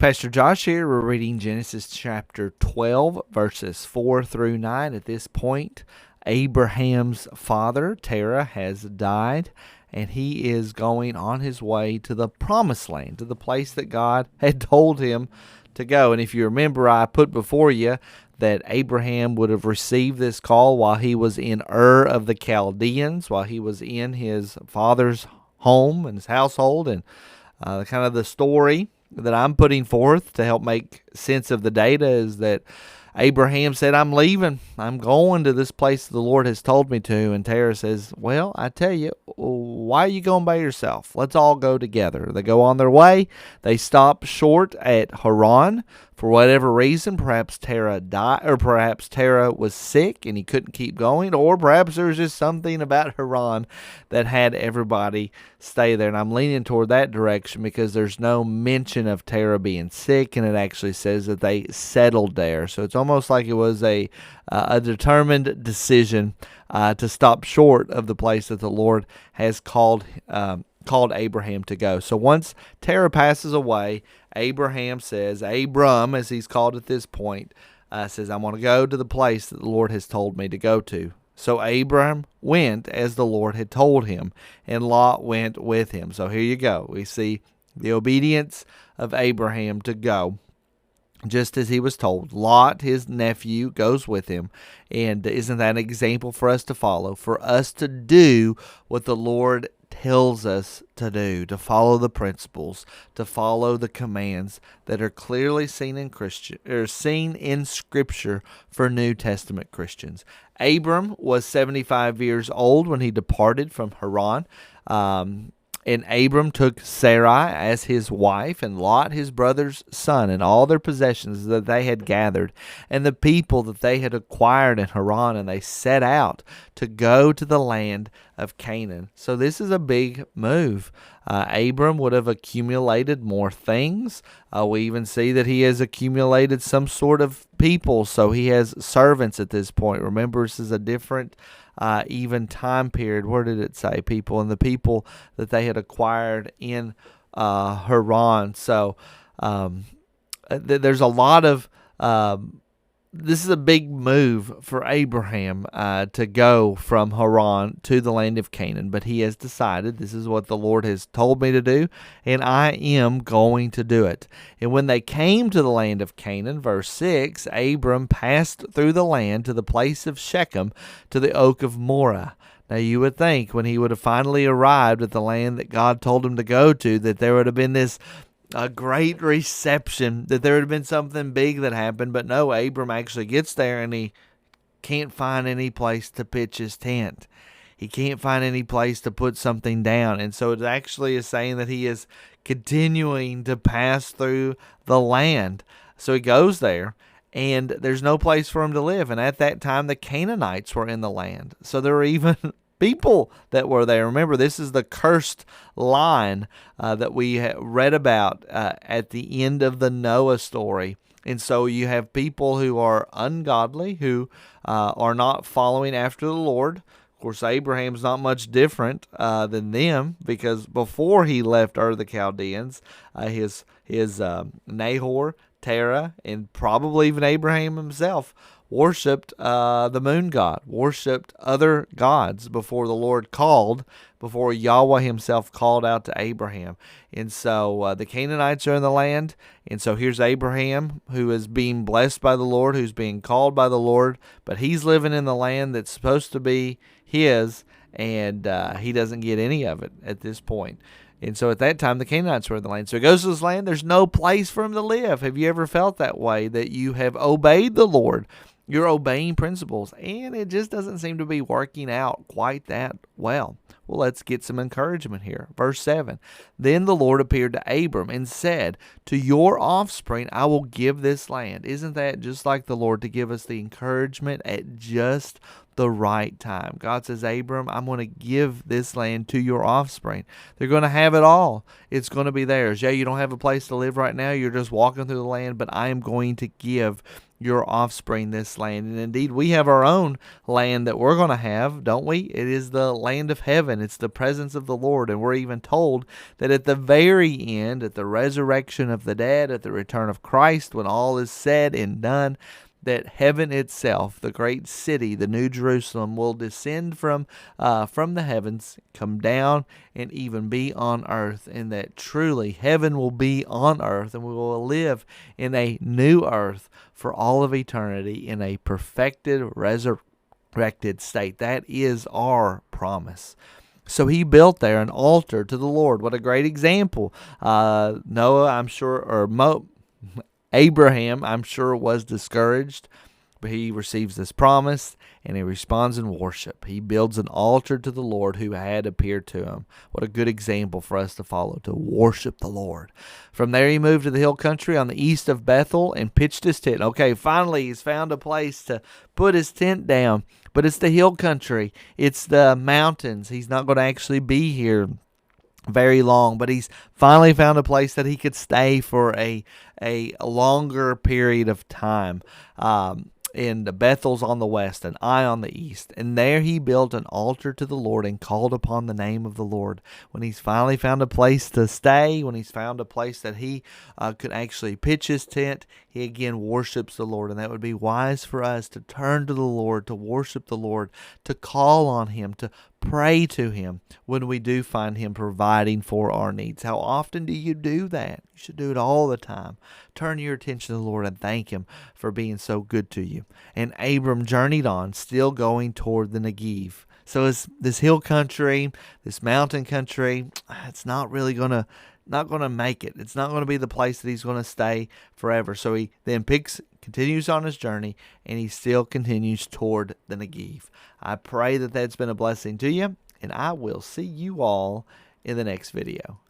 Pastor Josh here. We're reading Genesis chapter 12, verses 4 through 9. At this point, Abraham's father, Terah, has died, and he is going on his way to the promised land, to the place that God had told him to go. And if you remember, I put before you that Abraham would have received this call while he was in Ur of the Chaldeans, while he was in his father's home and his household, and kind of the story that I'm putting forth to help make sense of the data is that Abraham said, I'm leaving. I'm going to this place the Lord has told me to. And Terah says, well, I tell you, why are you going by yourself? Let's all go together. They go on their way. They stop short at Haran. For whatever reason, perhaps Terah died, or perhaps Terah was sick and he couldn't keep going, or perhaps there was just something about Haran that had everybody stay there. And I'm leaning toward that direction because there's no mention of Terah being sick, and it actually says that they settled there. So it's almost like it was a determined decision to stop short of the place that the Lord has called Abraham to go. So once Terah passes away, Abraham says, Abram, as he's called at this point, says, I want to go to the place that the Lord has told me to go to. So Abram went as the Lord had told him, and Lot went with him. So here you go. We see the obedience of Abraham to go just as he was told. Lot, his nephew, goes with him. And isn't that an example for us to follow, for us to do what the Lord tells us to do, to follow the principles, to follow the commands that are clearly seen in Scripture for New Testament Christians. Abram was 75 years old when he departed from Haran. And Abram took Sarai as his wife, and Lot his brother's son, and all their possessions that they had gathered, and the people that they had acquired in Haran, and they set out to go to the land of Canaan. So this is a big move. Abram would have accumulated more things. We even see that he has accumulated some sort of people, so he has servants at this point. Remember, this is a different even time period. Where did it say people? And the people that they had acquired in Haran. So there's a lot of this is a big move for Abraham to go from Haran to the land of Canaan, but he has decided this is what the Lord has told me to do, and I am going to do it. And when they came to the land of Canaan, verse 6, Abram passed through the land to the place of Shechem, to the oak of Moreh. Now you would think when he would have finally arrived at the land that God told him to go to, that there would have been a great reception, that there would have been something big that happened. But no, Abram actually gets there and he can't find any place to pitch his tent. He can't find any place to put something down. And so it actually is saying that he is continuing to pass through the land. So he goes there, and there's no place for him to live. And at that time, the Canaanites were in the land. So there were even people that were there. Remember, this is the cursed line that we read about at the end of the Noah story. And so you have people who are ungodly, who are not following after the Lord. Of course, Abraham's not much different than them, because before he left Ur of the Chaldeans, his Nahor, Terah, and probably even Abraham himself worshipped the moon god, worshipped other gods before the Lord called, before Yahweh himself called out to Abraham. And so the Canaanites are in the land, and so here's Abraham, who is being blessed by the Lord, who's being called by the Lord, but he's living in the land that's supposed to be his, and he doesn't get any of it at this point. And so at that time, the Canaanites were in the land. So he goes to this land. There's no place for him to live. Have you ever felt that way, that you have obeyed the Lord? You're obeying principles, and it just doesn't seem to be working out quite that well. Well, let's get some encouragement here. Verse 7, Then the Lord appeared to Abram and said, To your offspring I will give this land. Isn't that just like the Lord, to give us the encouragement at just the right time? God says, Abram, I'm going to give this land to your offspring. They're going to have it all. It's going to be theirs. Yeah, you don't have a place to live right now. You're just walking through the land, but I am going to give your offspring this land. And indeed, we have our own land that we're going to have, don't we? It is the land of heaven. It's the presence of the Lord. And we're even told that at the very end, at the resurrection of the dead, at the return of Christ, when all is said and done, that heaven itself, the great city, the New Jerusalem, will descend from the heavens, come down, and even be on earth, and that truly heaven will be on earth, and we will live in a new earth for all of eternity in a perfected, resurrected state. That is our promise. So he built there an altar to the Lord. What a great example. Noah, I'm sure, or Abraham, I'm sure, was discouraged, but he receives this promise and he responds in worship. He builds an altar to the Lord who had appeared to him. What a good example for us to follow, to worship the Lord. From there, he moved to the hill country on the east of Bethel and pitched his tent. Okay, finally, he's found a place to put his tent down, but it's the hill country. It's the mountains. He's not going to actually be here very long, but he's finally found a place that he could stay for a longer period of time. And Bethel's on the west and Ai on the east. And there he built an altar to the Lord and called upon the name of the Lord. When he's finally found a place to stay, when he's found a place that he could actually pitch his tent, he again worships the Lord. And that would be wise for us to turn to the Lord, to worship the Lord, to call on him, to pray to him when we do find him providing for our needs. How often do you do that? You should do it all the time. Turn your attention to the Lord and thank him for being so good to you. And Abram journeyed on, still going toward the Negev. So this hill country, this mountain country, it's not really going to make it. It's not going to be the place that he's going to stay forever. So he then continues on his journey, and he still continues toward the Negev. I pray that that's been a blessing to you, and I will see you all in the next video.